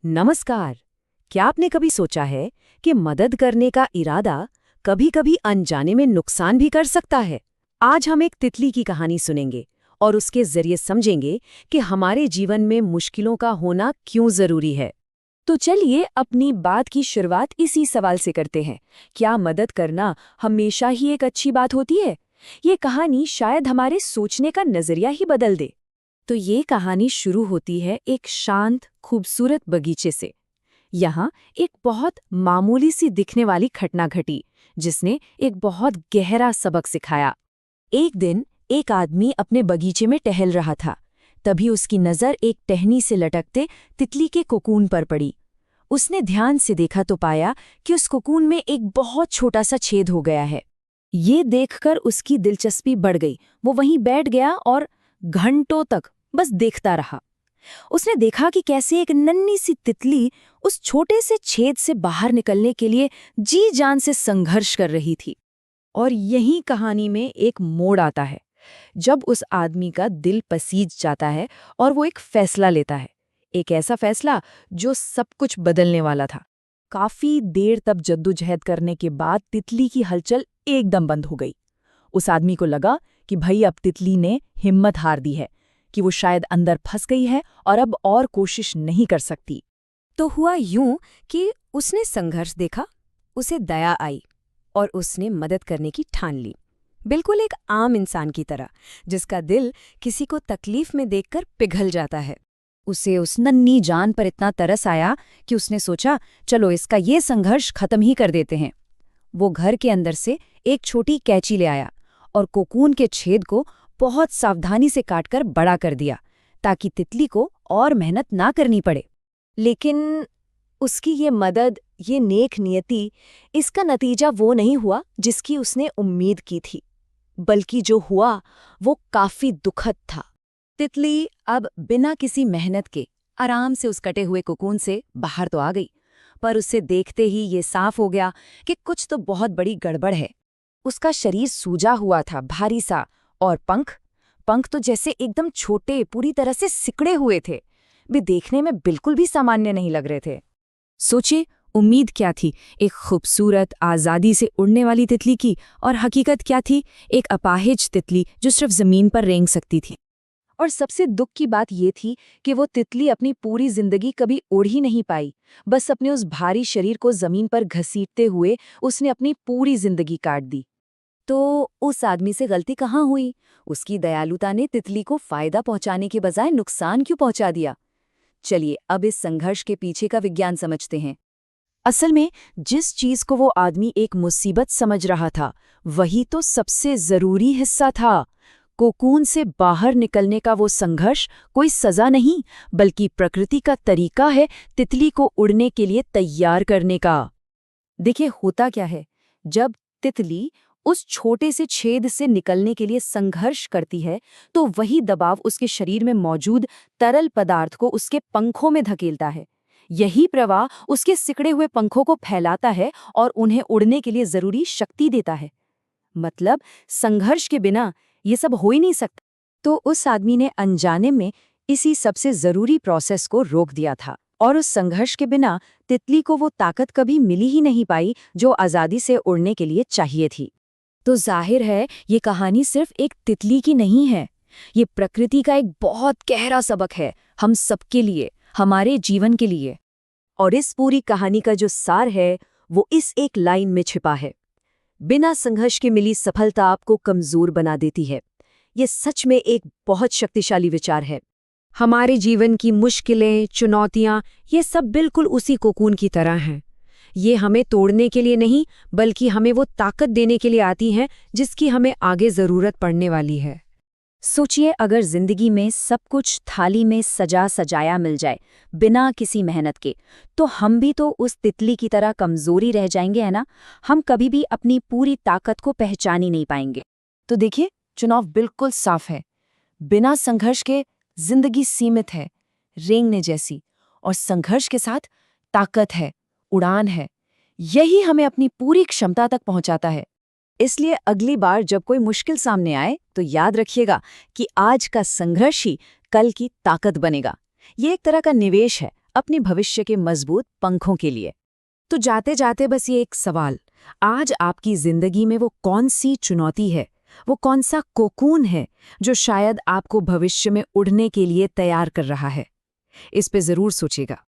नमस्कार। क्या आपने कभी सोचा है कि मदद करने का इरादा कभी-कभी अनजाने में नुकसान भी कर सकता है? आज हम एक तितली की कहानी सुनेंगे और उसके जरिए समझेंगे कि हमारे जीवन में मुश्किलों का होना क्यों जरूरी है। तो चलिए अपनी बात की शुरुआत इसी सवाल से करते हैं। क्या मदद करना हमेशा ही एक अच्छी बात होती है? ये कहानी शायद हमारे सोचने का नजरिया ही बदल दे। तो ये कहानी शुरू होती है एक शांत, खूबसूरत बगीचे से। यहाँ एक बहुत मामूली सी दिखने वाली घटना घटी, जिसने एक बहुत गहरा सबक सिखाया। एक दिन एक आदमी अपने बगीचे में टहल रहा था। तभी उसकी नज़र एक टहनी से लटकते तितली के कोकून पर पड़ी। उसने ध्यान से देखा तो पाया कि उस कोकून में एक बहुत छोटा सा छेद हो गया है। ये देखकर उसकी दिलचस्पी बढ़ गई। वो वहीं बैठ गया और घंटों तक बस देखता रहा। उसने देखा कि कैसे एक नन्ही सी तितली उस छोटे से छेद से बाहर निकलने के लिए जी जान से संघर्ष कर रही थी। और यही कहानी में एक मोड़ आता है, जब उस आदमी का दिल पसीज जाता है और वो एक फैसला लेता है। एक ऐसा फैसला जो सब कुछ बदलने वाला था। काफी देर तक जद्दोजहद करने के बाद तितली की हलचल एकदम बंद हो गई। उस आदमी को लगा कि भाई अब तितली ने हिम्मत हार दी है, कि वो शायद अंदर फंस गई है और अब और कोशिश नहीं कर सकती। तो हुआ यूं कि उसने संघर्ष देखा, उसे दया आई और उसने मदद करने की ठान ली। बिल्कुल एक आम इंसान की तरह, जिसका दिल किसी को तकलीफ में देखकर पिघल जाता है। उसे उस नन्ही जान पर इतना तरस आया कि उसने सोचा, चलो इसका ये संघर्ष खत्म ही कर देते हैं। वो घर के अंदर से एक छोटी कैंची ले आया और कोकून के छेद को बहुत सावधानी से काटकर बड़ा कर दिया, ताकि तितली को और मेहनत ना करनी पड़े। लेकिन उसकी ये मदद, ये नेक नियति, इसका नतीजा वो नहीं हुआ जिसकी उसने उम्मीद की थी, बल्कि जो हुआ वो काफी दुखद था। तितली अब बिना किसी मेहनत के आराम से उस कटे हुए कोकून से बाहर तो आ गई, पर उसे देखते ही ये साफ हो गया कि कुछ तो बहुत बड़ी गड़बड़ है। उसका शरीर सूजा हुआ था, भारी सा, और पंख तो जैसे एकदम छोटे, पूरी तरह से सिकड़े हुए थे। वे देखने में बिल्कुल भी सामान्य नहीं लग रहे थे। सोचिए, उम्मीद क्या थी? एक खूबसूरत, आज़ादी से उड़ने वाली तितली की, और हकीकत क्या थी? एक अपाहिज तितली जो सिर्फ जमीन पर रेंग सकती थी। और सबसे दुख की बात ये थी कि वो तितली अपनी पूरी जिंदगी कभी उड़ ही नहीं पाई। बस अपने उस भारी शरीर को जमीन पर घसीटते हुए उसने अपनी पूरी जिंदगी काट दी। तो उस आदमी से गलती कहाँ हुई? उसकी दयालुता ने तितली को फायदा पहुंचाने के बजाय नुकसान क्यों पहुंचा दिया? चलिए अब इस संघर्ष के पीछे का विज्ञान समझते हैं। असल में जिस चीज को वो आदमी एक मुसीबत समझ रहा था, वही तो सबसे जरूरी हिस्सा था। कोकून से बाहर निकलने का वो संघर्ष कोई सजा नहीं, बल्कि प्रकृति का तरीका है तितली को उड़ने के लिए तैयार करने का। देखिए होता क्या है, जब तितली उस छोटे से छेद से निकलने के लिए संघर्ष करती है, तो वही दबाव उसके शरीर में मौजूद तरल पदार्थ को उसके पंखों में धकेलता है। यही प्रवाह उसके सिकड़े हुए पंखों को फैलाता है और उन्हें उड़ने के लिए जरूरी शक्ति देता है। मतलब संघर्ष के बिना ये सब हो ही नहीं सकता। तो उस आदमी ने अनजाने में इसी सबसे जरूरी प्रोसेस को रोक दिया था, और उस संघर्ष के बिना तितली को वो ताकत कभी मिली ही नहीं पाई जो आज़ादी से उड़ने के लिए चाहिए थी। तो जाहिर है ये कहानी सिर्फ एक तितली की नहीं है, ये प्रकृति का एक बहुत गहरा सबक है, हम सबके लिए, हमारे जीवन के लिए। और इस पूरी कहानी का जो सार है वो इस एक लाइन में छिपा है, बिना संघर्ष के मिली सफलता आपको कमजोर बना देती है। ये सच में एक बहुत शक्तिशाली विचार है। हमारे जीवन की मुश्किलें, चुनौतियां, ये सब बिल्कुल उसी कोकून की तरह हैं। ये हमें तोड़ने के लिए नहीं, बल्कि हमें वो ताकत देने के लिए आती हैं जिसकी हमें आगे जरूरत पड़ने वाली है। सोचिए, अगर जिंदगी में सब कुछ थाली में सजा सजाया मिल जाए बिना किसी मेहनत के, तो हम भी तो उस तितली की तरह कमजोरी रह जाएंगे, है ना? हम कभी भी अपनी पूरी ताकत को पहचान ही नहीं पाएंगे। तो देखिए, चुनाव बिल्कुल साफ है। बिना संघर्ष के जिंदगी सीमित है, रेंगने जैसी, और संघर्ष के साथ ताकत है, उड़ान है। यही हमें अपनी पूरी क्षमता तक पहुंचाता है। इसलिए अगली बार जब कोई मुश्किल सामने आए तो याद रखिएगा कि आज का संघर्ष ही कल की ताकत बनेगा। ये एक तरह का निवेश है अपने भविष्य के मजबूत पंखों के लिए। तो जाते जाते बस ये एक सवाल, आज आपकी जिंदगी में वो कौन सी चुनौती है, वो कौन सा कोकून है जो शायद आपको भविष्य में उड़ने के लिए तैयार कर रहा है? इस पे जरूर सोचिएगा।